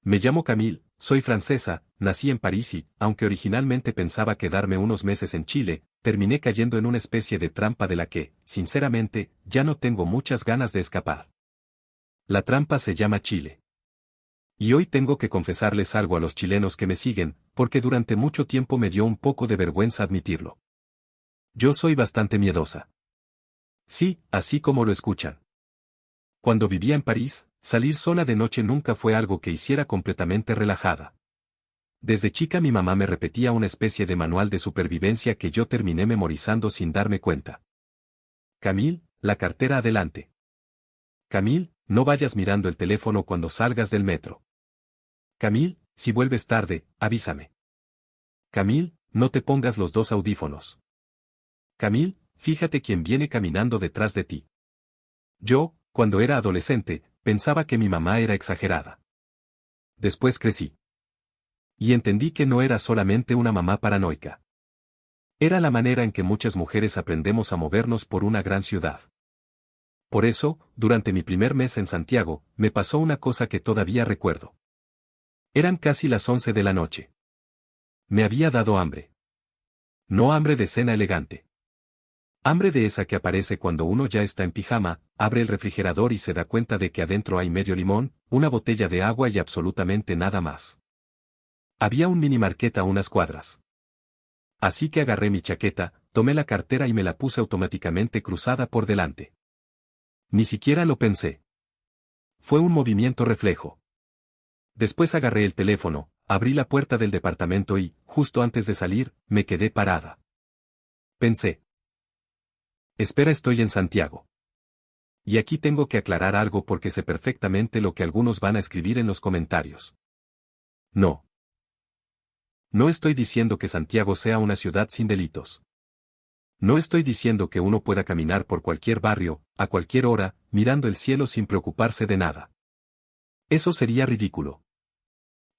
Me llamo Camille, soy francesa, nací en París y, aunque originalmente pensaba quedarme unos meses en Chile, terminé cayendo en una especie de trampa de la que, sinceramente, ya no tengo muchas ganas de escapar. La trampa se llama Chile. Y hoy tengo que confesarles algo a los chilenos que me siguen, porque durante mucho tiempo me dio un poco de vergüenza admitirlo. Yo soy bastante miedosa. Sí, así como lo escuchan. Cuando vivía en París, salir sola de noche nunca fue algo que hiciera completamente relajada. Desde chica mi mamá me repetía una especie de manual de supervivencia que yo terminé memorizando sin darme cuenta. Camille, la cartera adelante. Camille, no vayas mirando el teléfono cuando salgas del metro. Camille, si vuelves tarde, avísame. Camille, no te pongas los dos audífonos. Camille, fíjate quién viene caminando detrás de ti. Yo, cuando era adolescente, pensaba que mi mamá era exagerada. Después crecí. Y entendí que no era solamente una mamá paranoica. Era la manera en que muchas mujeres aprendemos a movernos por una gran ciudad. Por eso, durante mi primer mes en Santiago, me pasó una cosa que todavía recuerdo. Eran casi las 11 de la noche. Me había dado hambre. No hambre de cena elegante. Hambre de esa que aparece cuando uno ya está en pijama, abre el refrigerador y se da cuenta de que adentro hay medio limón, una botella de agua y absolutamente nada más. Había un mini market a unas cuadras. Así que agarré mi chaqueta, tomé la cartera y me la puse automáticamente cruzada por delante. Ni siquiera lo pensé. Fue un movimiento reflejo. Después agarré el teléfono, abrí la puerta del departamento y, justo antes de salir, me quedé parada. Pensé. Espera, estoy en Santiago. Y aquí tengo que aclarar algo porque sé perfectamente lo que algunos van a escribir en los comentarios. No. No estoy diciendo que Santiago sea una ciudad sin delitos. No estoy diciendo que uno pueda caminar por cualquier barrio, a cualquier hora, mirando el cielo sin preocuparse de nada. Eso sería ridículo.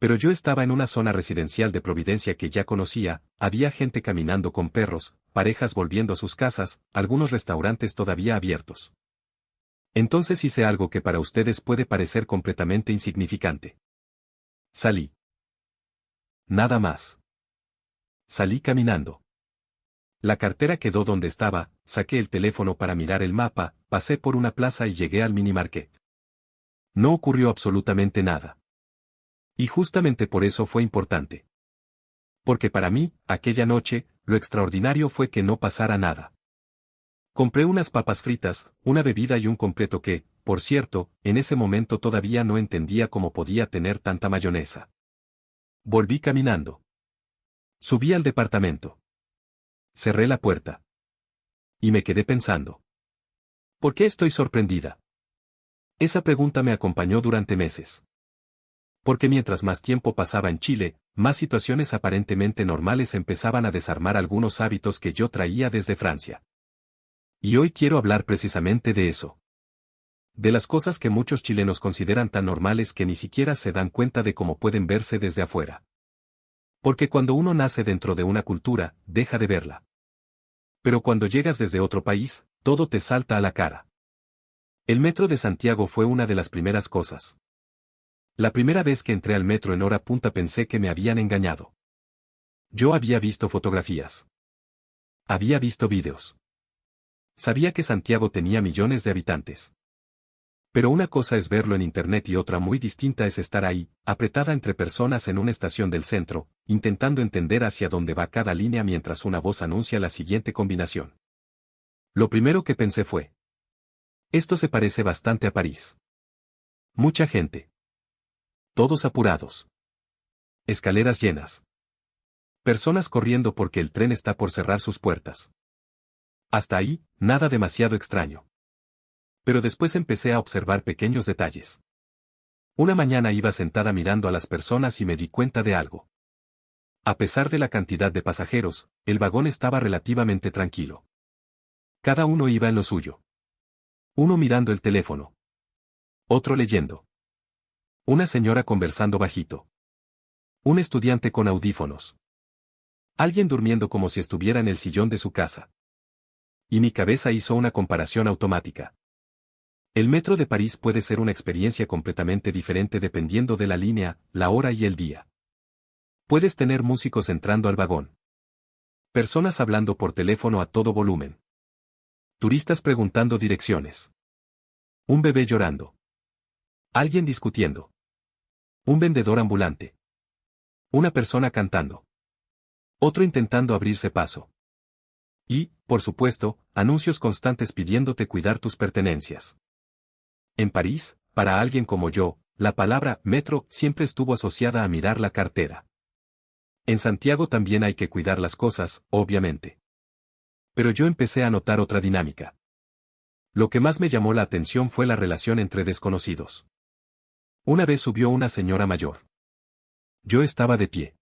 Pero yo estaba en una zona residencial de Providencia que ya conocía, había gente caminando con perros, parejas volviendo a sus casas, algunos restaurantes todavía abiertos. Entonces hice algo que para ustedes puede parecer completamente insignificante. Salí. Nada más. Salí caminando. La cartera quedó donde estaba, saqué el teléfono para mirar el mapa, pasé por una plaza y llegué al mini market. No ocurrió absolutamente nada. Y justamente por eso fue importante. Porque para mí, aquella noche, lo extraordinario fue que no pasara nada. Compré unas papas fritas, una bebida y un completo que, por cierto, en ese momento todavía no entendía cómo podía tener tanta mayonesa. Volví caminando. Subí al departamento. Cerré la puerta. Y me quedé pensando. ¿Por qué estoy sorprendida? Esa pregunta me acompañó durante meses. Porque mientras más tiempo pasaba en Chile, más situaciones aparentemente normales empezaban a desarmar algunos hábitos que yo traía desde Francia. Y hoy quiero hablar precisamente de eso. De las cosas que muchos chilenos consideran tan normales que ni siquiera se dan cuenta de cómo pueden verse desde afuera. Porque cuando uno nace dentro de una cultura, deja de verla. Pero cuando llegas desde otro país, todo te salta a la cara. El metro de Santiago fue una de las primeras cosas. La primera vez que entré al metro en hora punta pensé que me habían engañado. Yo había visto fotografías. Había visto vídeos. Sabía que Santiago tenía millones de habitantes. Pero una cosa es verlo en internet y otra muy distinta es estar ahí, apretada entre personas en una estación del centro, intentando entender hacia dónde va cada línea mientras una voz anuncia la siguiente combinación. Lo primero que pensé fue: esto se parece bastante a París. Mucha gente. Todos apurados. Escaleras llenas. Personas corriendo porque el tren está por cerrar sus puertas. Hasta ahí, nada demasiado extraño. Pero después empecé a observar pequeños detalles. Una mañana iba sentada mirando a las personas y me di cuenta de algo. A pesar de la cantidad de pasajeros, el vagón estaba relativamente tranquilo. Cada uno iba en lo suyo. Uno mirando el teléfono. Otro leyendo. Una señora conversando bajito. Un estudiante con audífonos. Alguien durmiendo como si estuviera en el sillón de su casa. Y mi cabeza hizo una comparación automática. El metro de París puede ser una experiencia completamente diferente dependiendo de la línea, la hora y el día. Puedes tener músicos entrando al vagón. Personas hablando por teléfono a todo volumen. Turistas preguntando direcciones. Un bebé llorando. Alguien discutiendo. Un vendedor ambulante. Una persona cantando. Otro intentando abrirse paso. Y, por supuesto, anuncios constantes pidiéndote cuidar tus pertenencias. En París, para alguien como yo, la palabra metro siempre estuvo asociada a mirar la cartera. En Santiago también hay que cuidar las cosas, obviamente. Pero yo empecé a notar otra dinámica. Lo que más me llamó la atención fue la relación entre desconocidos. Una vez subió una señora mayor. Yo estaba de pie.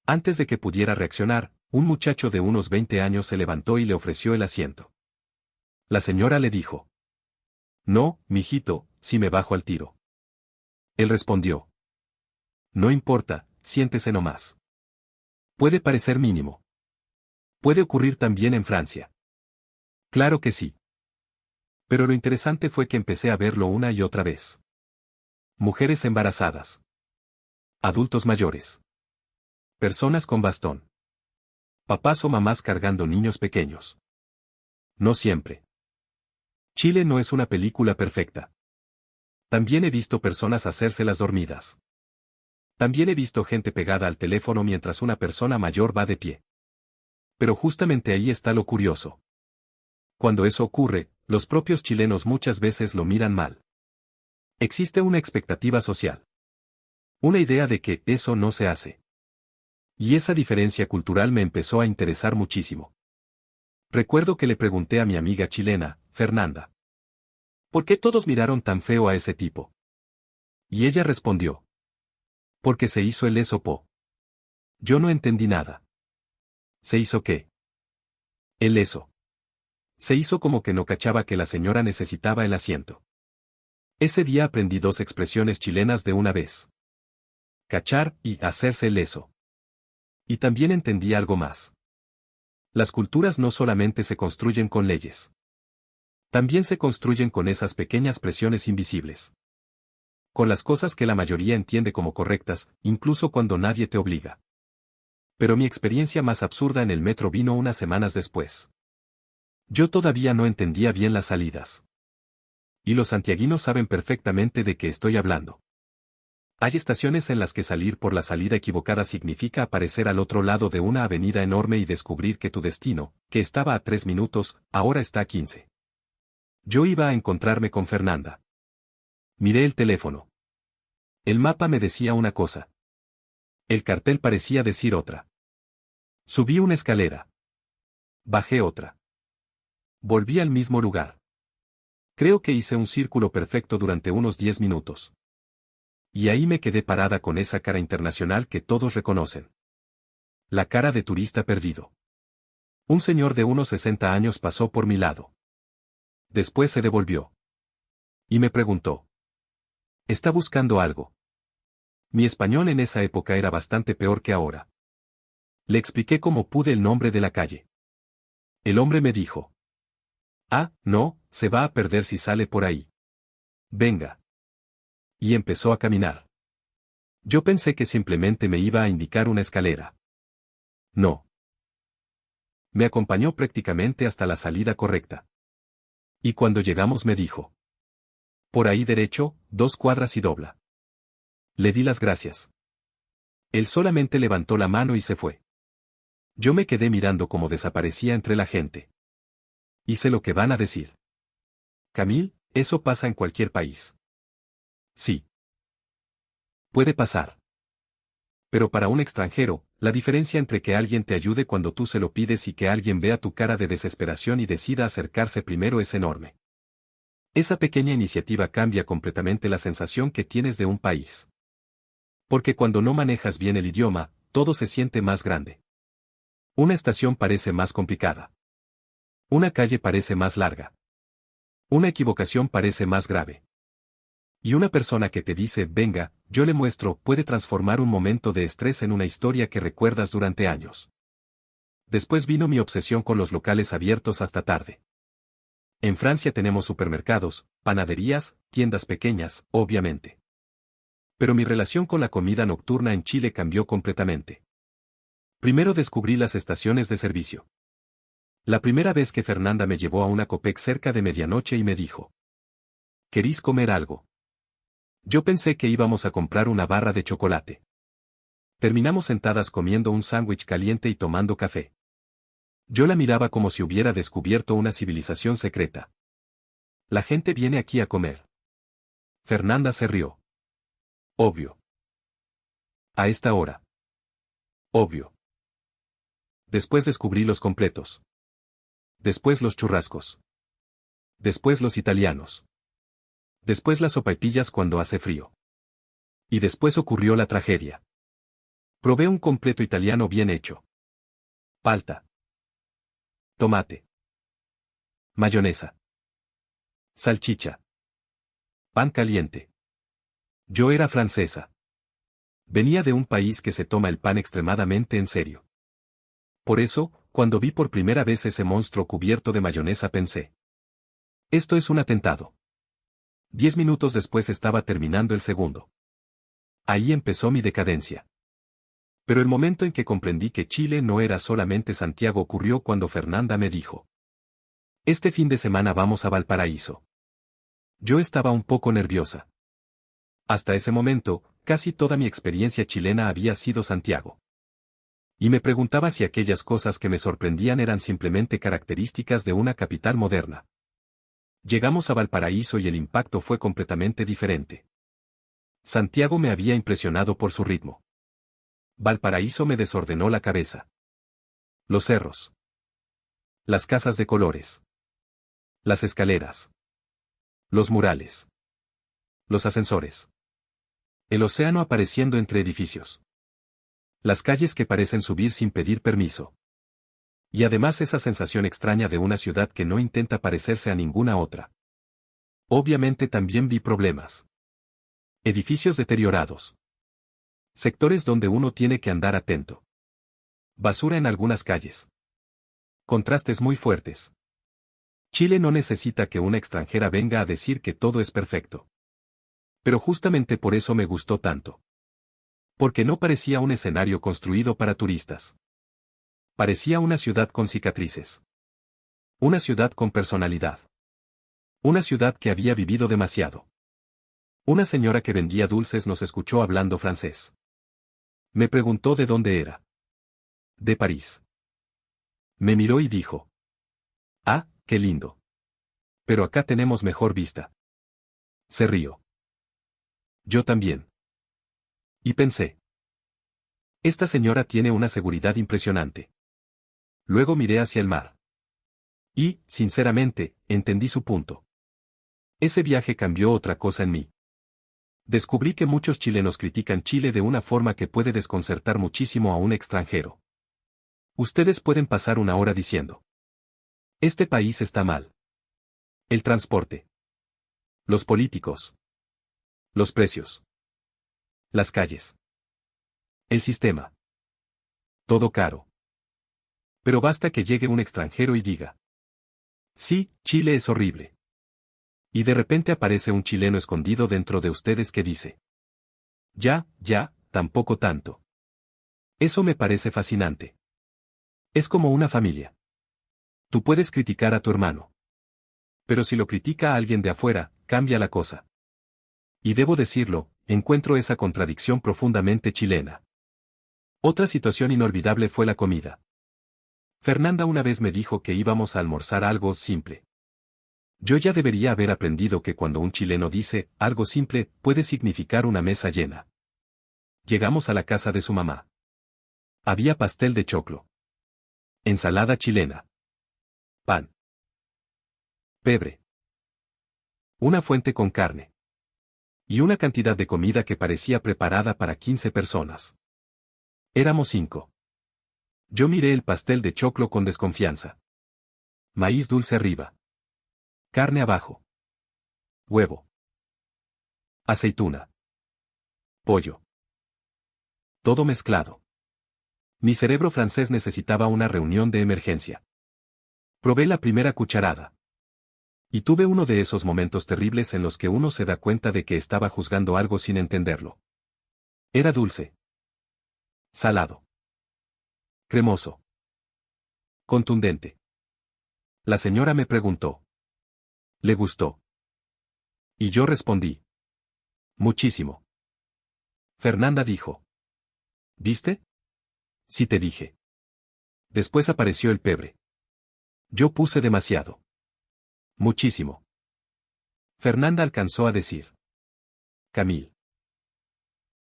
Antes de que pudiera reaccionar, un muchacho de unos 20 años se levantó y le ofreció el asiento. La señora le dijo: «No, mijito, si me bajo al tiro». Él respondió: «No importa, siéntese nomás. Puede parecer mínimo. Puede ocurrir también en Francia». Claro que sí. Pero lo interesante fue que empecé a verlo una y otra vez. Mujeres embarazadas. Adultos mayores. Personas con bastón. Papás o mamás cargando niños pequeños. No siempre. Chile no es una película perfecta. También he visto personas hacérselas dormidas. También he visto gente pegada al teléfono mientras una persona mayor va de pie. Pero justamente ahí está lo curioso. Cuando eso ocurre, los propios chilenos muchas veces lo miran mal. Existe una expectativa social. Una idea de que eso no se hace. Y esa diferencia cultural me empezó a interesar muchísimo. Recuerdo que le pregunté a mi amiga chilena, Fernanda: ¿por qué todos miraron tan feo a ese tipo? Y ella respondió: porque se hizo el leso. Yo no entendí nada. ¿Se hizo qué? El leso. Se hizo como que no cachaba que la señora necesitaba el asiento. Ese día aprendí dos expresiones chilenas de una vez. Cachar y hacerse el leso. Y también entendí algo más. Las culturas no solamente se construyen con leyes. También se construyen con esas pequeñas presiones invisibles. Con las cosas que la mayoría entiende como correctas, incluso cuando nadie te obliga. Pero mi experiencia más absurda en el metro vino unas semanas después. Yo todavía no entendía bien las salidas. Y los santiaguinos saben perfectamente de qué estoy hablando. Hay estaciones en las que salir por la salida equivocada significa aparecer al otro lado de una avenida enorme y descubrir que tu destino, que estaba a 3 minutos, ahora está a 15. Yo iba a encontrarme con Fernanda. Miré el teléfono. El mapa me decía una cosa. El cartel parecía decir otra. Subí una escalera. Bajé otra. Volví al mismo lugar. Creo que hice un círculo perfecto durante unos 10 minutos. Y ahí me quedé parada con esa cara internacional que todos reconocen. La cara de turista perdido. Un señor de unos 60 años pasó por mi lado. Después se devolvió. Y me preguntó: ¿está buscando algo? Mi español en esa época era bastante peor que ahora. Le expliqué cómo pude el nombre de la calle. El hombre me dijo: ah, no, se va a perder si sale por ahí. Venga. Y empezó a caminar. Yo pensé que simplemente me iba a indicar una escalera. No. Me acompañó prácticamente hasta la salida correcta. Y cuando llegamos me dijo: por ahí derecho, 2 cuadras y dobla. Le di las gracias. Él solamente levantó la mano y se fue. Yo me quedé mirando cómo desaparecía entre la gente. Y sé lo que van a decir. Camille, eso pasa en cualquier país. Sí. Puede pasar. Pero para un extranjero, la diferencia entre que alguien te ayude cuando tú se lo pides y que alguien vea tu cara de desesperación y decida acercarse primero es enorme. Esa pequeña iniciativa cambia completamente la sensación que tienes de un país. Porque cuando no manejas bien el idioma, todo se siente más grande. Una estación parece más complicada. Una calle parece más larga. Una equivocación parece más grave. Y una persona que te dice, venga, yo le muestro, puede transformar un momento de estrés en una historia que recuerdas durante años. Después vino mi obsesión con los locales abiertos hasta tarde. En Francia tenemos supermercados, panaderías, tiendas pequeñas, obviamente. Pero mi relación con la comida nocturna en Chile cambió completamente. Primero descubrí las estaciones de servicio. La primera vez que Fernanda me llevó a una Copec cerca de medianoche y me dijo: ¿Querís comer algo? Yo pensé que íbamos a comprar una barra de chocolate. Terminamos sentadas comiendo un sándwich caliente y tomando café. Yo la miraba como si hubiera descubierto una civilización secreta. La gente viene aquí a comer. Fernanda se rió. Obvio. A esta hora. Obvio. Después descubrí los completos. Después los churrascos. Después los italianos. Después las sopaipillas cuando hace frío. Y después ocurrió la tragedia. Probé un completo italiano bien hecho. Palta. Tomate. Mayonesa. Salchicha. Pan caliente. Yo era francesa. Venía de un país que se toma el pan extremadamente en serio. Por eso, cuando vi por primera vez ese monstruo cubierto de mayonesa pensé: esto es un atentado. 10 minutos después estaba terminando el segundo. Ahí empezó mi decadencia. Pero el momento en que comprendí que Chile no era solamente Santiago ocurrió cuando Fernanda me dijo: este fin de semana vamos a Valparaíso. Yo estaba un poco nerviosa. Hasta ese momento, casi toda mi experiencia chilena había sido Santiago. Y me preguntaba si aquellas cosas que me sorprendían eran simplemente características de una capital moderna. Llegamos a Valparaíso y el impacto fue completamente diferente. Santiago me había impresionado por su ritmo. Valparaíso me desordenó la cabeza. Los cerros. Las casas de colores. Las escaleras. Los murales. Los ascensores. El océano apareciendo entre edificios. Las calles que parecen subir sin pedir permiso. Y además esa sensación extraña de una ciudad que no intenta parecerse a ninguna otra. Obviamente también vi problemas. Edificios deteriorados. Sectores donde uno tiene que andar atento. Basura en algunas calles. Contrastes muy fuertes. Chile no necesita que una extranjera venga a decir que todo es perfecto. Pero justamente por eso me gustó tanto. Porque no parecía un escenario construido para turistas. Parecía una ciudad con cicatrices. Una ciudad con personalidad. Una ciudad que había vivido demasiado. Una señora que vendía dulces nos escuchó hablando francés. Me preguntó de dónde era. De París. Me miró y dijo: ah, qué lindo. Pero acá tenemos mejor vista. Se rió. Yo también. Y pensé: esta señora tiene una seguridad impresionante. Luego miré hacia el mar. Y, sinceramente, entendí su punto. Ese viaje cambió otra cosa en mí. Descubrí que muchos chilenos critican Chile de una forma que puede desconcertar muchísimo a un extranjero. Ustedes pueden pasar una hora diciendo: este país está mal. El transporte. Los políticos. Los precios. Las calles. El sistema. Todo caro. Pero basta que llegue un extranjero y diga: sí, Chile es horrible. Y de repente aparece un chileno escondido dentro de ustedes que dice: ya, tampoco tanto. Eso me parece fascinante. Es como una familia. Tú puedes criticar a tu hermano. Pero si lo critica a alguien de afuera, cambia la cosa. Y debo decirlo, encuentro esa contradicción profundamente chilena. Otra situación inolvidable fue la comida. Fernanda una vez me dijo que íbamos a almorzar algo simple. Yo ya debería haber aprendido que cuando un chileno dice algo simple, puede significar una mesa llena. Llegamos a la casa de su mamá. Había pastel de choclo. Ensalada chilena. Pan. Pebre. Una fuente con carne. Y una cantidad de comida que parecía preparada para 15 personas. Éramos 5. Yo miré el pastel de choclo con desconfianza. Maíz dulce arriba. Carne abajo. Huevo. Aceituna. Pollo. Todo mezclado. Mi cerebro francés necesitaba una reunión de emergencia. Probé la primera cucharada. Y tuve uno de esos momentos terribles en los que uno se da cuenta de que estaba juzgando algo sin entenderlo. Era dulce. Salado. Cremoso. Contundente. La señora me preguntó. ¿Le gustó? Y yo respondí. Muchísimo. Fernanda dijo. ¿Viste? Sí te dije. Después apareció el pebre. Yo puse demasiado. Muchísimo. Fernanda alcanzó a decir. Camille.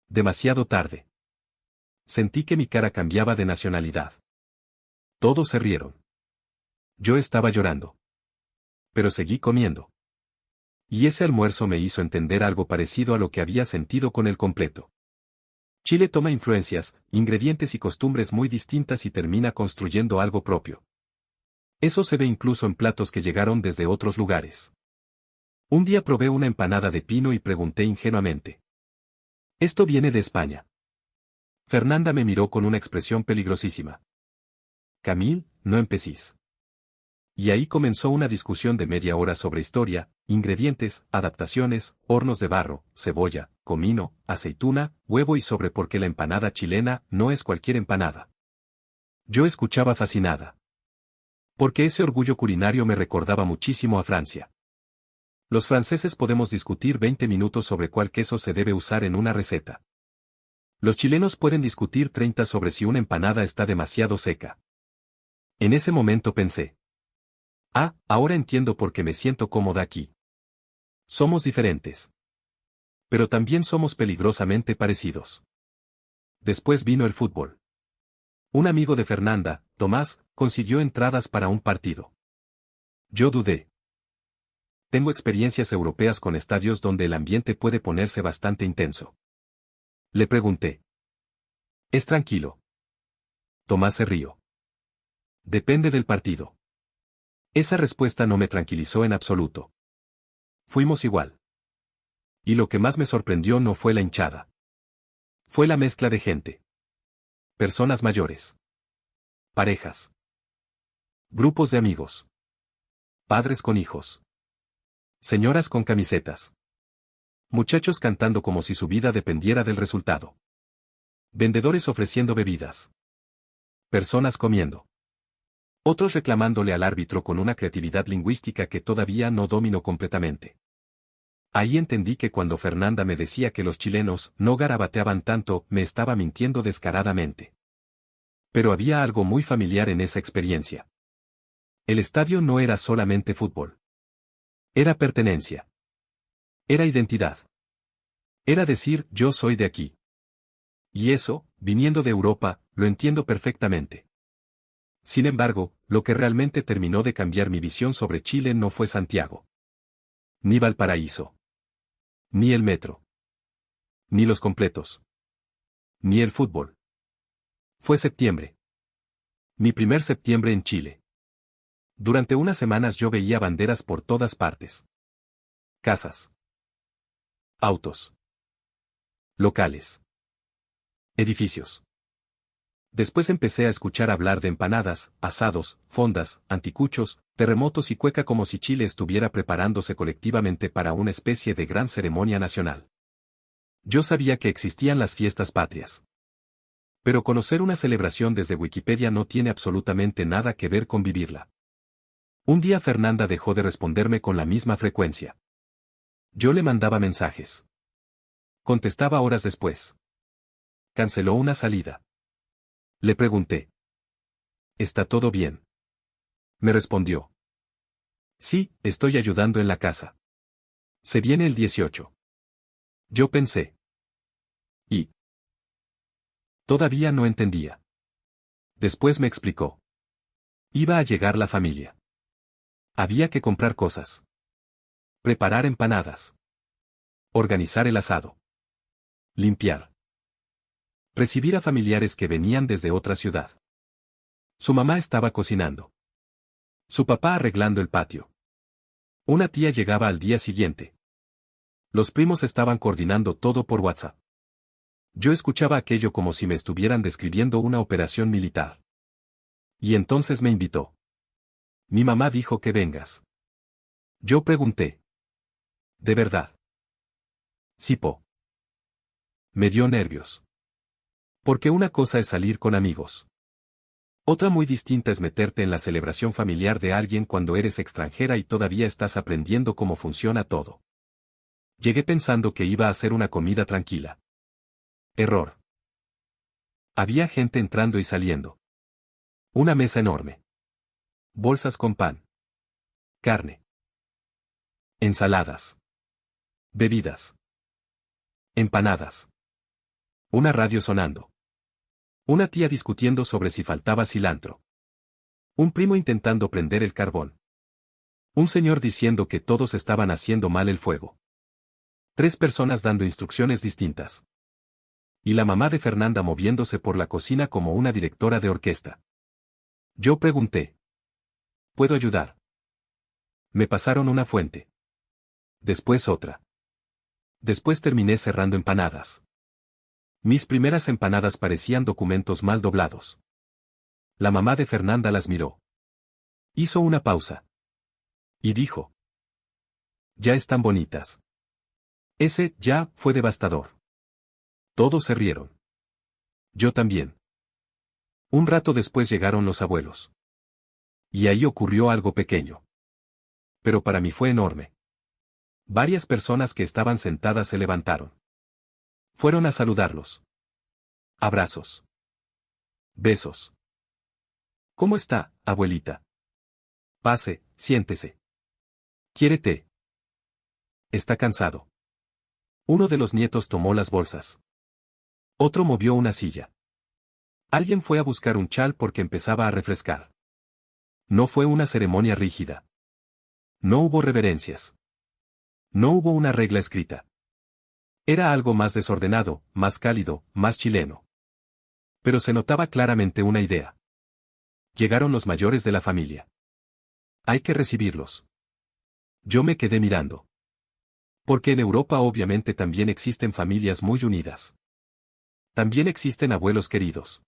Demasiado tarde. Sentí que mi cara cambiaba de nacionalidad. Todos se rieron. Yo estaba llorando. Pero seguí comiendo. Y ese almuerzo me hizo entender algo parecido a lo que había sentido con el completo. Chile toma influencias, ingredientes y costumbres muy distintas y termina construyendo algo propio. Eso se ve incluso en platos que llegaron desde otros lugares. Un día probé una empanada de pino y pregunté ingenuamente. ¿Esto viene de España? Fernanda me miró con una expresión peligrosísima. Camille, no empecís. Y ahí comenzó una discusión de media hora sobre historia, ingredientes, adaptaciones, hornos de barro, cebolla, comino, aceituna, huevo y sobre por qué la empanada chilena no es cualquier empanada. Yo escuchaba fascinada. Porque ese orgullo culinario me recordaba muchísimo a Francia. Los franceses podemos discutir 20 minutos sobre cuál queso se debe usar en una receta. Los chilenos pueden discutir 30 sobre si una empanada está demasiado seca. En ese momento pensé. Ah, ahora entiendo por qué me siento cómoda aquí. Somos diferentes. Pero también somos peligrosamente parecidos. Después vino el fútbol. Un amigo de Fernanda, Tomás, consiguió entradas para un partido. Yo dudé. Tengo experiencias europeas con estadios donde el ambiente puede ponerse bastante intenso. Le pregunté. ¿Es tranquilo? Tomás se rió. Depende del partido. Esa respuesta no me tranquilizó en absoluto. Fuimos igual. Y lo que más me sorprendió no fue la hinchada. Fue la mezcla de gente. Personas mayores. Parejas. Grupos de amigos. Padres con hijos. Señoras con camisetas. Muchachos cantando como si su vida dependiera del resultado. Vendedores ofreciendo bebidas. Personas comiendo. Otros reclamándole al árbitro con una creatividad lingüística que todavía no dominó completamente. Ahí entendí que cuando Fernanda me decía que los chilenos no garabateaban tanto, me estaba mintiendo descaradamente. Pero había algo muy familiar en esa experiencia. El estadio no era solamente fútbol. Era pertenencia. Era identidad. Era decir, yo soy de aquí. Y eso, viniendo de Europa, lo entiendo perfectamente. Sin embargo, lo que realmente terminó de cambiar mi visión sobre Chile no fue Santiago. Ni Valparaíso. Ni el metro. Ni los completos. Ni el fútbol. Fue septiembre. Mi primer septiembre en Chile. Durante unas semanas yo veía banderas por todas partes. Casas. Autos. Locales. Edificios. Después empecé a escuchar hablar de empanadas, asados, fondas, anticuchos, terremotos y cueca como si Chile estuviera preparándose colectivamente para una especie de gran ceremonia nacional. Yo sabía que existían las fiestas patrias. Pero conocer una celebración desde Wikipedia no tiene absolutamente nada que ver con vivirla. Un día Fernanda dejó de responderme con la misma frecuencia. Yo le mandaba mensajes. Contestaba horas después. Canceló una salida. Le pregunté. ¿Está todo bien? Me respondió. Sí, estoy ayudando en la casa. Se viene el 18. Yo pensé. ¿Y? Todavía no entendía. Después me explicó. Iba a llegar la familia. Había que comprar cosas. Preparar empanadas. Organizar el asado. Limpiar. Recibir a familiares que venían desde otra ciudad. Su mamá estaba cocinando. Su papá arreglando el patio. Una tía llegaba al día siguiente. Los primos estaban coordinando todo por WhatsApp. Yo escuchaba aquello como si me estuvieran describiendo una operación militar. Y entonces me invitó. Mi mamá dijo que vengas. Yo pregunté. ¿De verdad? Sí, po. Me dio nervios. Porque una cosa es salir con amigos. Otra muy distinta es meterte en la celebración familiar de alguien cuando eres extranjera y todavía estás aprendiendo cómo funciona todo. Llegué pensando que iba a ser una comida tranquila. Error. Había gente entrando y saliendo. Una mesa enorme. Bolsas con pan. Carne. Ensaladas. Bebidas. Empanadas. Una radio sonando. Una tía discutiendo sobre si faltaba cilantro. Un primo intentando prender el carbón. Un señor diciendo que todos estaban haciendo mal el fuego. 3 personas dando instrucciones distintas. Y la mamá de Fernanda moviéndose por la cocina como una directora de orquesta. Yo pregunté. ¿Puedo ayudar? Me pasaron una fuente. Después otra. Después terminé cerrando empanadas. Mis primeras empanadas parecían documentos mal doblados. La mamá de Fernanda las miró. Hizo una pausa. Y dijo. Ya están bonitas. Ese ya fue devastador. Todos se rieron. Yo también. Un rato después llegaron los abuelos. Y ahí ocurrió algo pequeño. Pero para mí fue enorme. Varias personas que estaban sentadas se levantaron. Fueron a saludarlos. Abrazos. Besos. ¿Cómo está, abuelita? Pase, siéntese. ¿Quiere té? Está cansado. Uno de los nietos tomó las bolsas. Otro movió una silla. Alguien fue a buscar un chal porque empezaba a refrescar. No fue una ceremonia rígida. No hubo reverencias. No hubo una regla escrita. Era algo más desordenado, más cálido, más chileno. Pero se notaba claramente una idea. Llegaron los mayores de la familia. Hay que recibirlos. Yo me quedé mirando. Porque en Europa obviamente también existen familias muy unidas. También existen abuelos queridos.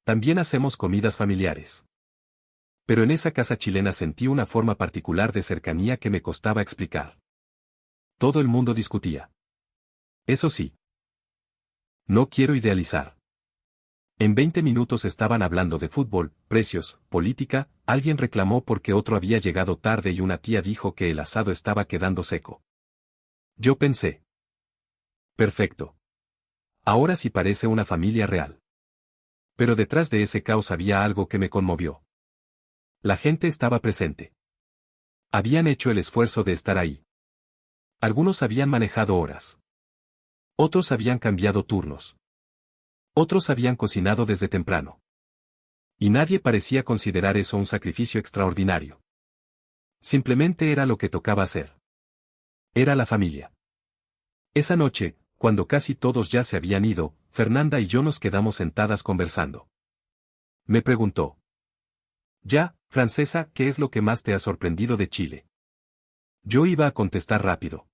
También hacemos comidas familiares. Pero en esa casa chilena sentí una forma particular de cercanía que me costaba explicar. Todo el mundo discutía. Eso sí. No quiero idealizar. En 20 minutos estaban hablando de fútbol, precios, política, alguien reclamó porque otro había llegado tarde y una tía dijo que el asado estaba quedando seco. Yo pensé. Perfecto. Ahora sí parece una familia real. Pero detrás de ese caos había algo que me conmovió. La gente estaba presente. Habían hecho el esfuerzo de estar ahí. Algunos habían manejado horas. Otros habían cambiado turnos. Otros habían cocinado desde temprano. Y nadie parecía considerar eso un sacrificio extraordinario. Simplemente era lo que tocaba hacer. Era la familia. Esa noche, cuando casi todos ya se habían ido, Fernanda y yo nos quedamos sentadas conversando. Me preguntó. Ya, Francesa, ¿qué es lo que más te ha sorprendido de Chile? Yo iba a contestar rápido.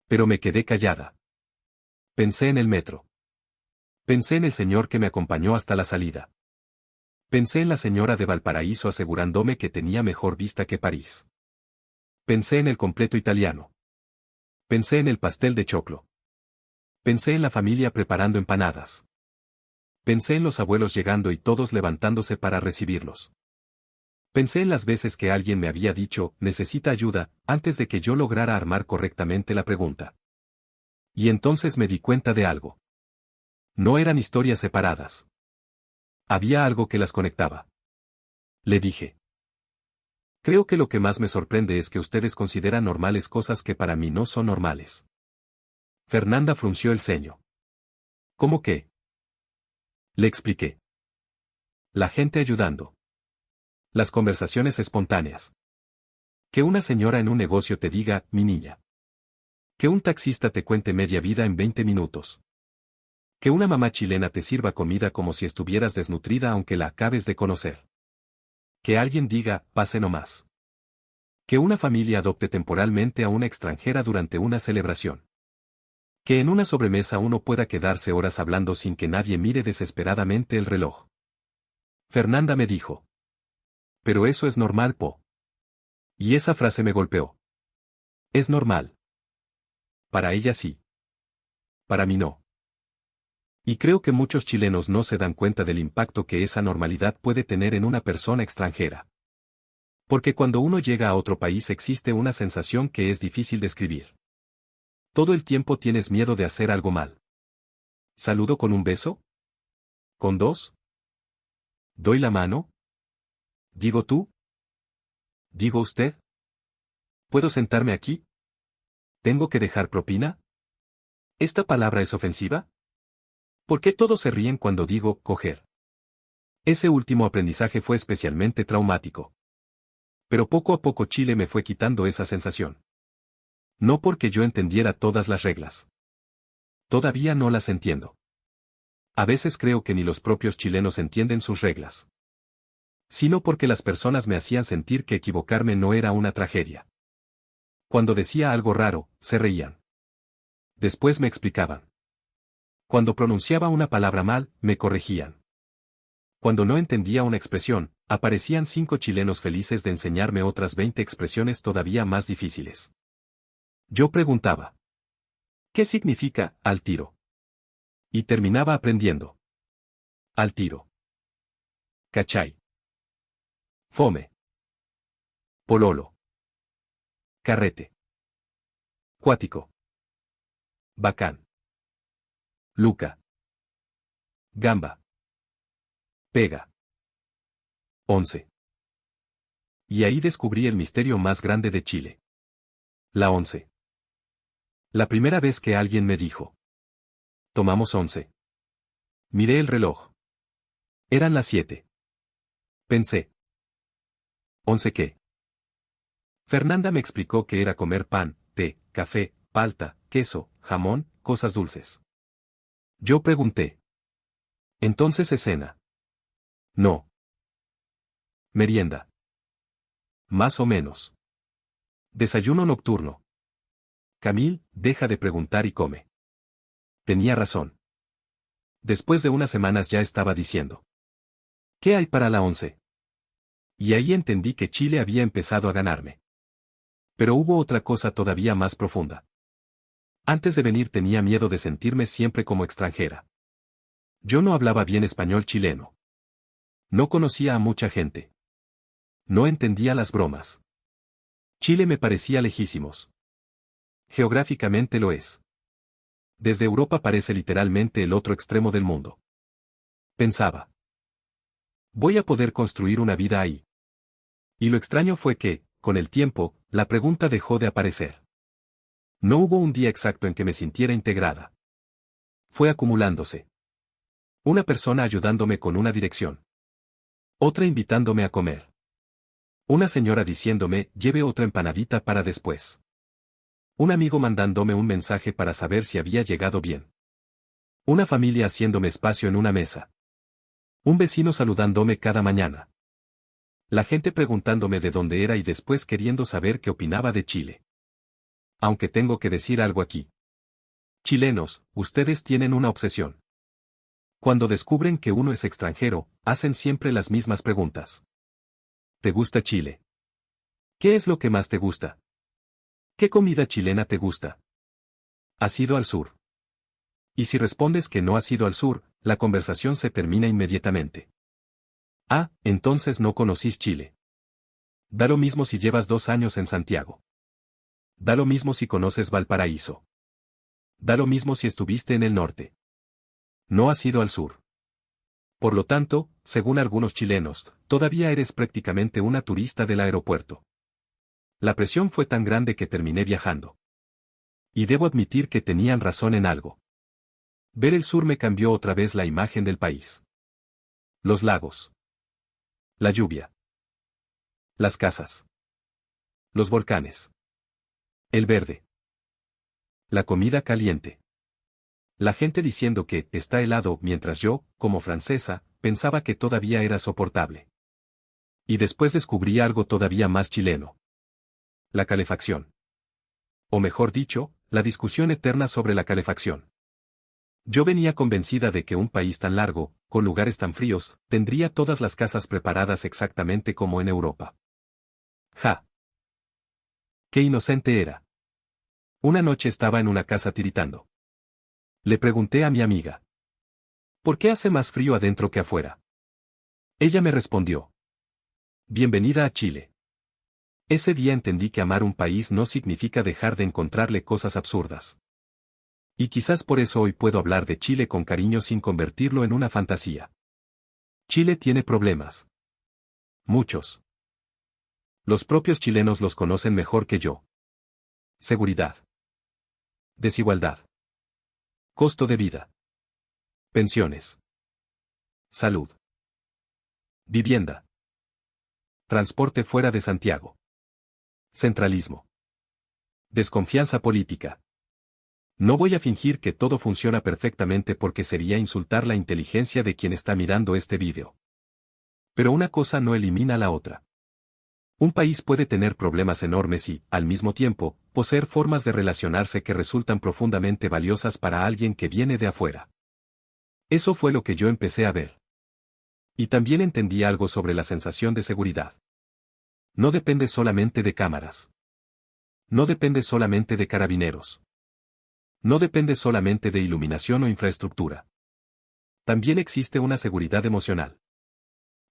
Pero me quedé callada. Pensé en el metro. Pensé en el señor que me acompañó hasta la salida. Pensé en la señora de Valparaíso asegurándome que tenía mejor vista que París. Pensé en el completo italiano. Pensé en el pastel de choclo. Pensé en la familia preparando empanadas. Pensé en los abuelos llegando y todos levantándose para recibirlos. Pensé en las veces que alguien me había dicho, necesita ayuda, antes de que yo lograra armar correctamente la pregunta. Y entonces me di cuenta de algo. No eran historias separadas. Había algo que las conectaba. Le dije. Creo que lo que más me sorprende es que ustedes consideran normales cosas que para mí no son normales. Fernanda frunció el ceño. ¿Cómo qué? Le expliqué. La gente ayudando. Las conversaciones espontáneas. Que una señora en un negocio te diga, mi niña. Que un taxista te cuente media vida en 20 minutos. Que una mamá chilena te sirva comida como si estuvieras desnutrida aunque la acabes de conocer. Que alguien diga, pase nomás. Que una familia adopte temporalmente a una extranjera durante una celebración. Que en una sobremesa uno pueda quedarse horas hablando sin que nadie mire desesperadamente el reloj. Fernanda me dijo. Pero eso es normal, po. Y esa frase me golpeó. Es normal. Para ella sí. Para mí no. Y creo que muchos chilenos no se dan cuenta del impacto que esa normalidad puede tener en una persona extranjera. Porque cuando uno llega a otro país existe una sensación que es difícil describir. Todo el tiempo tienes miedo de hacer algo mal. ¿Saludo con un beso? ¿Con dos? ¿Doy la mano? ¿Digo tú? ¿Digo usted? ¿Puedo sentarme aquí? ¿Tengo que dejar propina? ¿Esta palabra es ofensiva? ¿Por qué todos se ríen cuando digo coger? Ese último aprendizaje fue especialmente traumático. Pero poco a poco Chile me fue quitando esa sensación. No porque yo entendiera todas las reglas. Todavía no las entiendo. A veces creo que ni los propios chilenos entienden sus reglas. Sino porque las personas me hacían sentir que equivocarme no era una tragedia. Cuando decía algo raro, se reían. Después me explicaban. Cuando pronunciaba una palabra mal, me corregían. Cuando no entendía una expresión, aparecían 5 chilenos felices de enseñarme otras 20 expresiones todavía más difíciles. Yo preguntaba. ¿Qué significa al tiro? Y terminaba aprendiendo. Al tiro. ¿Cachai? Fome. Pololo. Carrete. Cuático. Bacán. Luca. Gamba. Pega. 11. Y ahí descubrí el misterio más grande de Chile. La 11. La primera vez que alguien me dijo. Tomamos 11. Miré el reloj. Eran las 7. Pensé. ¿11 qué? Fernanda me explicó que era comer pan, té, café, palta, queso, jamón, cosas dulces. Yo pregunté. ¿Entonces es cena? No. Merienda. Más o menos. Desayuno nocturno. Camille, deja de preguntar y come. Tenía razón. Después de unas semanas ya estaba diciendo. ¿Qué hay para la 11? Y ahí entendí que Chile había empezado a ganarme. Pero hubo otra cosa todavía más profunda. Antes de venir tenía miedo de sentirme siempre como extranjera. Yo no hablaba bien español chileno. No conocía a mucha gente. No entendía las bromas. Chile me parecía lejísimos. Geográficamente lo es. Desde Europa parece literalmente el otro extremo del mundo. Pensaba. Voy a poder construir una vida ahí. Y lo extraño fue que, con el tiempo, la pregunta dejó de aparecer. No hubo un día exacto en que me sintiera integrada. Fue acumulándose. Una persona ayudándome con una dirección. Otra invitándome a comer. Una señora diciéndome, lleve otra empanadita para después. Un amigo mandándome un mensaje para saber si había llegado bien. Una familia haciéndome espacio en una mesa. Un vecino saludándome cada mañana. La gente preguntándome de dónde era y después queriendo saber qué opinaba de Chile. Aunque tengo que decir algo aquí. Chilenos, ustedes tienen una obsesión. Cuando descubren que uno es extranjero, hacen siempre las mismas preguntas. ¿Te gusta Chile? ¿Qué es lo que más te gusta? ¿Qué comida chilena te gusta? ¿Has ido al sur? Y si respondes que no has ido al sur, la conversación se termina inmediatamente. Ah, entonces no conocís Chile. Da lo mismo si llevas 2 años en Santiago. Da lo mismo si conoces Valparaíso. Da lo mismo si estuviste en el norte. No has ido al sur. Por lo tanto, según algunos chilenos, todavía eres prácticamente una turista del aeropuerto. La presión fue tan grande que terminé viajando. Y debo admitir que tenían razón en algo. Ver el sur me cambió otra vez la imagen del país. Los lagos. La lluvia. Las casas. Los volcanes. El verde. La comida caliente. La gente diciendo que está helado mientras yo, como francesa, pensaba que todavía era soportable. Y después descubrí algo todavía más chileno. La calefacción. O mejor dicho, la discusión eterna sobre la calefacción. Yo venía convencida de que un país tan largo, con lugares tan fríos, tendría todas las casas preparadas exactamente como en Europa. Ja. Qué inocente era. Una noche estaba en una casa tiritando. Le pregunté a mi amiga. ¿Por qué hace más frío adentro que afuera? Ella me respondió. Bienvenida a Chile. Ese día entendí que amar un país no significa dejar de encontrarle cosas absurdas. Y quizás por eso hoy puedo hablar de Chile con cariño sin convertirlo en una fantasía. Chile tiene problemas. Muchos. Los propios chilenos los conocen mejor que yo. Seguridad. Desigualdad. Costo de vida. Pensiones. Salud. Vivienda. Transporte fuera de Santiago. Centralismo. Desconfianza política. No voy a fingir que todo funciona perfectamente porque sería insultar la inteligencia de quien está mirando este vídeo. Pero una cosa no elimina la otra. Un país puede tener problemas enormes y, al mismo tiempo, poseer formas de relacionarse que resultan profundamente valiosas para alguien que viene de afuera. Eso fue lo que yo empecé a ver. Y también entendí algo sobre la sensación de seguridad. No depende solamente de cámaras. No depende solamente de carabineros. No depende solamente de iluminación o infraestructura. También existe una seguridad emocional.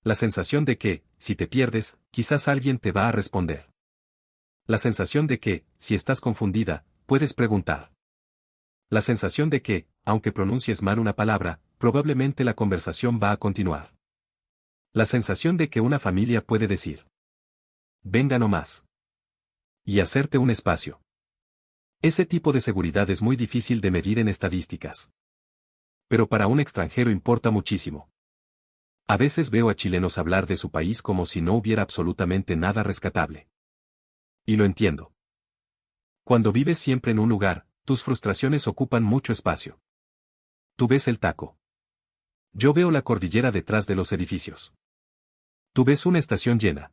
La sensación de que, si te pierdes, quizás alguien te va a responder. La sensación de que, si estás confundida, puedes preguntar. La sensación de que, aunque pronuncies mal una palabra, probablemente la conversación va a continuar. La sensación de que una familia puede decir: venga nomás. Y hacerte un espacio. Ese tipo de seguridad es muy difícil de medir en estadísticas. Pero para un extranjero importa muchísimo. A veces veo a chilenos hablar de su país como si no hubiera absolutamente nada rescatable. Y lo entiendo. Cuando vives siempre en un lugar, tus frustraciones ocupan mucho espacio. Tú ves el taco. Yo veo la cordillera detrás de los edificios. Tú ves una estación llena.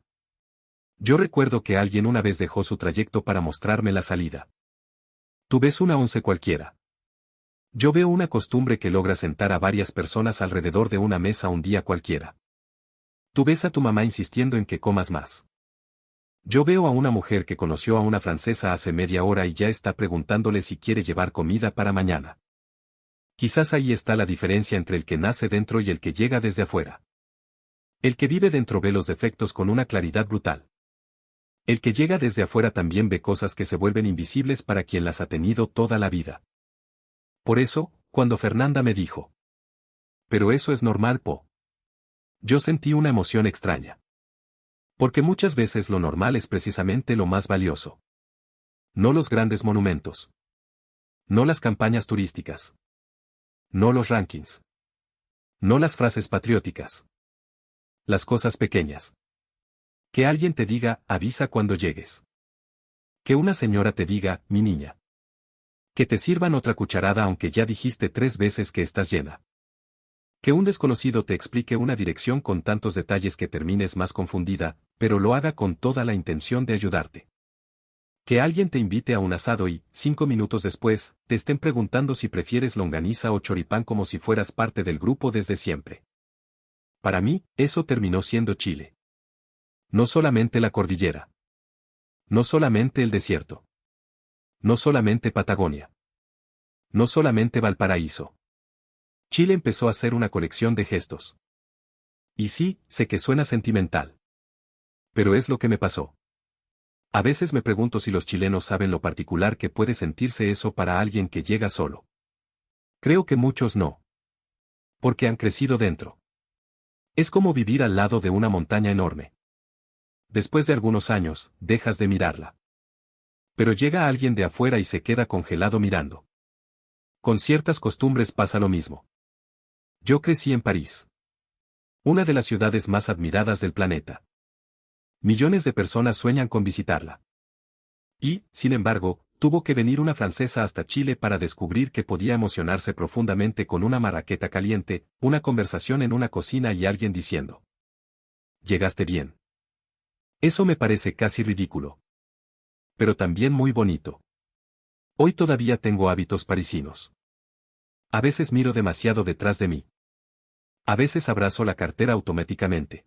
Yo recuerdo que alguien una vez dejó su trayecto para mostrarme la salida. Tú ves una once cualquiera. Yo veo una costumbre que logra sentar a varias personas alrededor de una mesa un día cualquiera. Tú ves a tu mamá insistiendo en que comas más. Yo veo a una mujer que conoció a una francesa hace media hora y ya está preguntándole si quiere llevar comida para mañana. Quizás ahí está la diferencia entre el que nace dentro y el que llega desde afuera. El que vive dentro ve los defectos con una claridad brutal. El que llega desde afuera también ve cosas que se vuelven invisibles para quien las ha tenido toda la vida. Por eso, cuando Fernanda me dijo: pero eso es normal, Po. Yo sentí una emoción extraña. Porque muchas veces lo normal es precisamente lo más valioso. No los grandes monumentos. No las campañas turísticas. No los rankings. No las frases patrióticas. Las cosas pequeñas. Que alguien te diga: avisa cuando llegues. Que una señora te diga: mi niña. Que te sirvan otra cucharada aunque ya dijiste 3 veces que estás llena. Que un desconocido te explique una dirección con tantos detalles que termines más confundida, pero lo haga con toda la intención de ayudarte. Que alguien te invite a un asado y, 5 minutos después, te estén preguntando si prefieres longaniza o choripán como si fueras parte del grupo desde siempre. Para mí, eso terminó siendo Chile. No solamente la cordillera. No solamente el desierto. No solamente Patagonia. No solamente Valparaíso. Chile empezó a ser una colección de gestos. Y sí, sé que suena sentimental. Pero es lo que me pasó. A veces me pregunto si los chilenos saben lo particular que puede sentirse eso para alguien que llega solo. Creo que muchos no. Porque han crecido dentro. Es como vivir al lado de una montaña enorme. Después de algunos años, dejas de mirarla. Pero llega alguien de afuera y se queda congelado mirando. Con ciertas costumbres pasa lo mismo. Yo crecí en París. Una de las ciudades más admiradas del planeta. Millones de personas sueñan con visitarla. Y, sin embargo, tuvo que venir una francesa hasta Chile para descubrir que podía emocionarse profundamente con una marraqueta caliente, una conversación en una cocina y alguien diciendo: llegaste bien. Eso me parece casi ridículo. Pero también muy bonito. Hoy todavía tengo hábitos parisinos. A veces miro demasiado detrás de mí. A veces abrazo la cartera automáticamente.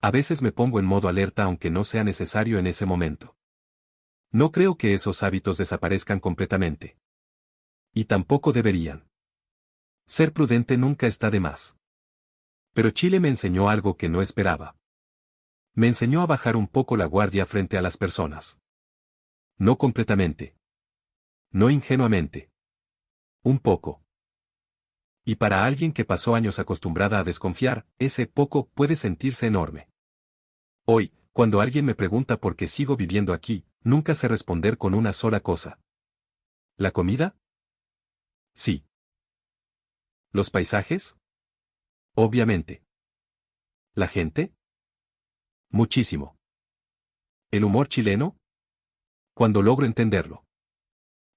A veces me pongo en modo alerta aunque no sea necesario en ese momento. No creo que esos hábitos desaparezcan completamente. Y tampoco deberían. Ser prudente nunca está de más. Pero Chile me enseñó algo que no esperaba. Me enseñó a bajar un poco la guardia frente a las personas. No completamente. No ingenuamente. Un poco. Y para alguien que pasó años acostumbrada a desconfiar, ese poco puede sentirse enorme. Hoy, cuando alguien me pregunta por qué sigo viviendo aquí, nunca sé responder con una sola cosa. ¿La comida? Sí. ¿Los paisajes? Obviamente. ¿La gente? Muchísimo. ¿El humor chileno? Cuando logro entenderlo.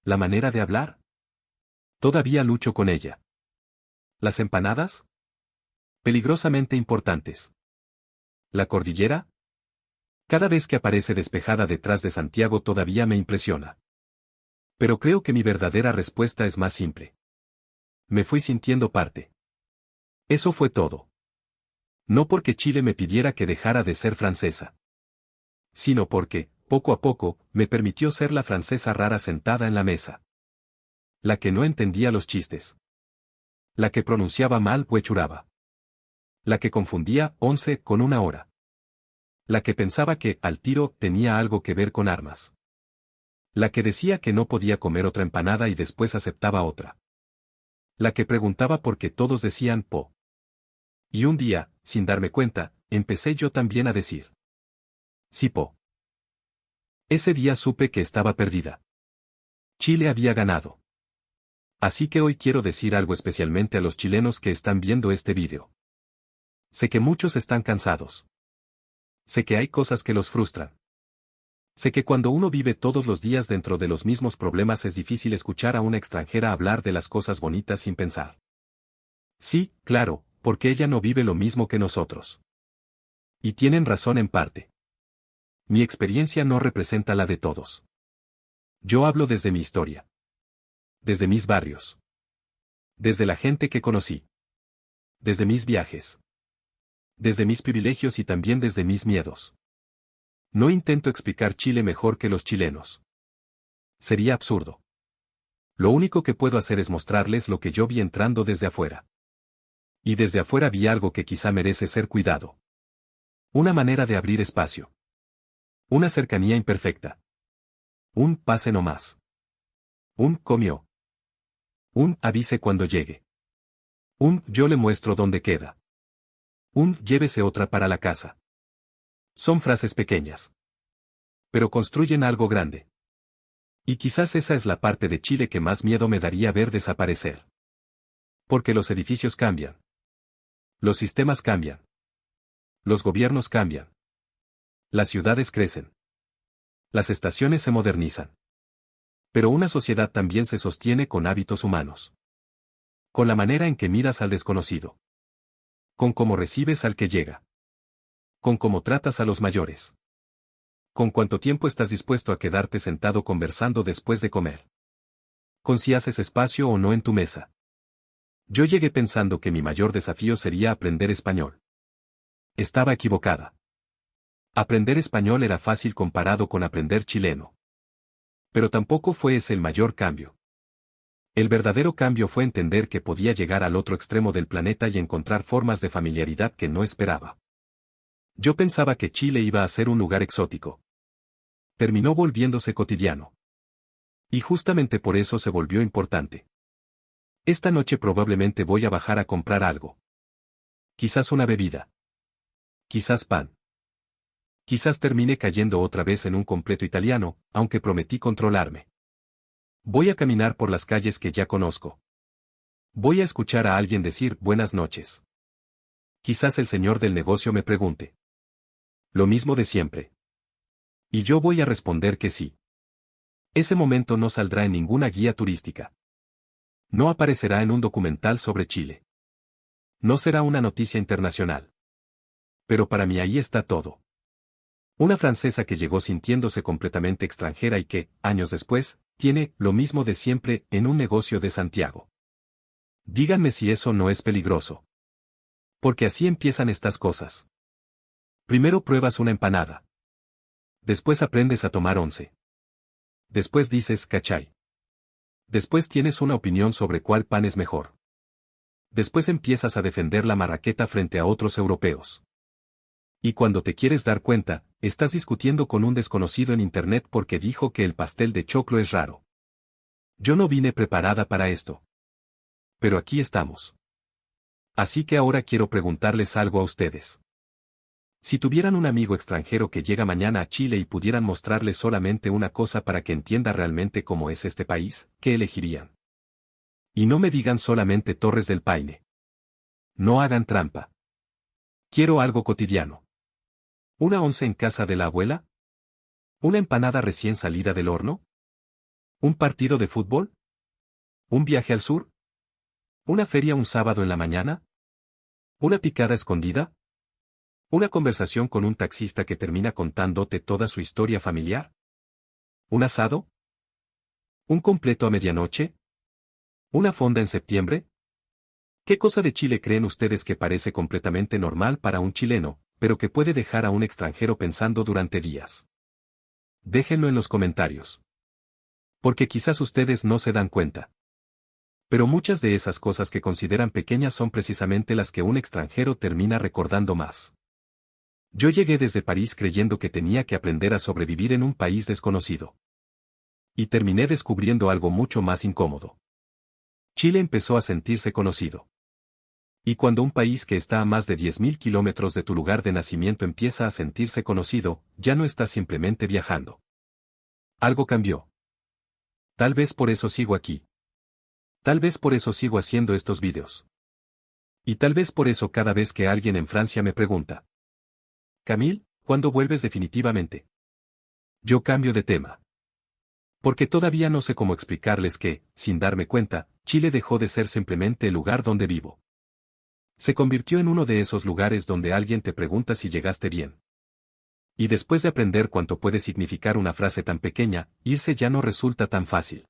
¿La manera de hablar? Todavía lucho con ella. ¿Las empanadas? Peligrosamente importantes. ¿La cordillera? Cada vez que aparece despejada detrás de Santiago todavía me impresiona. Pero creo que mi verdadera respuesta es más simple. Me fui sintiendo parte. Eso fue todo. No porque Chile me pidiera que dejara de ser francesa. Sino porque, poco a poco, me permitió ser la francesa rara sentada en la mesa. La que no entendía los chistes. La que pronunciaba mal huechuraba. La que confundía 11 con una hora. La que pensaba que, al tiro, tenía algo que ver con armas. La que decía que no podía comer otra empanada y después aceptaba otra. La que preguntaba por qué todos decían po. Y un día, sin darme cuenta, empecé yo también a decir. Sí po. Ese día supe que estaba perdida. Chile había ganado. Así que hoy quiero decir algo especialmente a los chilenos que están viendo este vídeo. Sé que muchos están cansados. Sé que hay cosas que los frustran. Sé que cuando uno vive todos los días dentro de los mismos problemas es difícil escuchar a una extranjera hablar de las cosas bonitas sin pensar. Sí, claro, porque ella no vive lo mismo que nosotros. Y tienen razón en parte. Mi experiencia no representa la de todos. Yo hablo desde mi historia. Desde mis barrios. Desde la gente que conocí. Desde mis viajes. Desde mis privilegios y también desde mis miedos. No intento explicar Chile mejor que los chilenos. Sería absurdo. Lo único que puedo hacer es mostrarles lo que yo vi entrando desde afuera. Y desde afuera vi algo que quizá merece ser cuidado. Una manera de abrir espacio. Una cercanía imperfecta. Un pase no más. Un comió. Un avise cuando llegue. Un yo le muestro dónde queda. Un llévese otra para la casa. Son frases pequeñas. Pero construyen algo grande. Y quizás esa es la parte de Chile que más miedo me daría ver desaparecer. Porque los edificios cambian. Los sistemas cambian. Los gobiernos cambian. Las ciudades crecen. Las estaciones se modernizan. Pero una sociedad también se sostiene con hábitos humanos. Con la manera en que miras al desconocido. Con cómo recibes al que llega. Con cómo tratas a los mayores. Con cuánto tiempo estás dispuesto a quedarte sentado conversando después de comer. Con si haces espacio o no en tu mesa. Yo llegué pensando que mi mayor desafío sería aprender español. Estaba equivocada. Aprender español era fácil comparado con aprender chileno. Pero tampoco fue ese el mayor cambio. El verdadero cambio fue entender que podía llegar al otro extremo del planeta y encontrar formas de familiaridad que no esperaba. Yo pensaba que Chile iba a ser un lugar exótico. Terminó volviéndose cotidiano. Y justamente por eso se volvió importante. Esta noche probablemente voy a bajar a comprar algo. Quizás una bebida. Quizás pan. Quizás termine cayendo otra vez en un completo italiano, aunque prometí controlarme. Voy a caminar por las calles que ya conozco. Voy a escuchar a alguien decir buenas noches. Quizás el señor del negocio me pregunte. Lo mismo de siempre. Y yo voy a responder que sí. Ese momento no saldrá en ninguna guía turística. No aparecerá en un documental sobre Chile. No será una noticia internacional. Pero para mí ahí está todo. Una francesa que llegó sintiéndose completamente extranjera y que, años después, tiene lo mismo de siempre en un negocio de Santiago. Díganme si eso no es peligroso. Porque así empiezan estas cosas. Primero pruebas una empanada. Después aprendes a tomar 11. Después dices, ¿cachai? Después tienes una opinión sobre cuál pan es mejor. Después empiezas a defender la marraqueta frente a otros europeos. Y cuando te quieres dar cuenta, estás discutiendo con un desconocido en internet porque dijo que el pastel de choclo es raro. Yo no vine preparada para esto. Pero aquí estamos. Así que ahora quiero preguntarles algo a ustedes. Si tuvieran un amigo extranjero que llega mañana a Chile y pudieran mostrarle solamente una cosa para que entienda realmente cómo es este país, ¿qué elegirían? Y no me digan solamente Torres del Paine. No hagan trampa. Quiero algo cotidiano. ¿Una once en casa de la abuela? ¿Una empanada recién salida del horno? ¿Un partido de fútbol? ¿Un viaje al sur? ¿Una feria un sábado en la mañana? ¿Una picada escondida? ¿Una conversación con un taxista que termina contándote toda su historia familiar? ¿Un asado? ¿Un completo a medianoche? ¿Una fonda en septiembre? ¿Qué cosa de Chile creen ustedes que parece completamente normal para un chileno, pero que puede dejar a un extranjero pensando durante días? Déjenlo en los comentarios. Porque quizás ustedes no se dan cuenta. Pero muchas de esas cosas que consideran pequeñas son precisamente las que un extranjero termina recordando más. Yo llegué desde París creyendo que tenía que aprender a sobrevivir en un país desconocido. Y terminé descubriendo algo mucho más incómodo. Chile empezó a sentirse conocido. Y cuando un país que está a más de 10.000 kilómetros de tu lugar de nacimiento empieza a sentirse conocido, ya no estás simplemente viajando. Algo cambió. Tal vez por eso sigo aquí. Tal vez por eso sigo haciendo estos vídeos. Y tal vez por eso cada vez que alguien en Francia me pregunta: Camille, ¿cuándo vuelves definitivamente? Yo cambio de tema. Porque todavía no sé cómo explicarles que, sin darme cuenta, Chile dejó de ser simplemente el lugar donde vivo. Se convirtió en uno de esos lugares donde alguien te pregunta si llegaste bien. Y después de aprender cuánto puede significar una frase tan pequeña, irse ya no resulta tan fácil.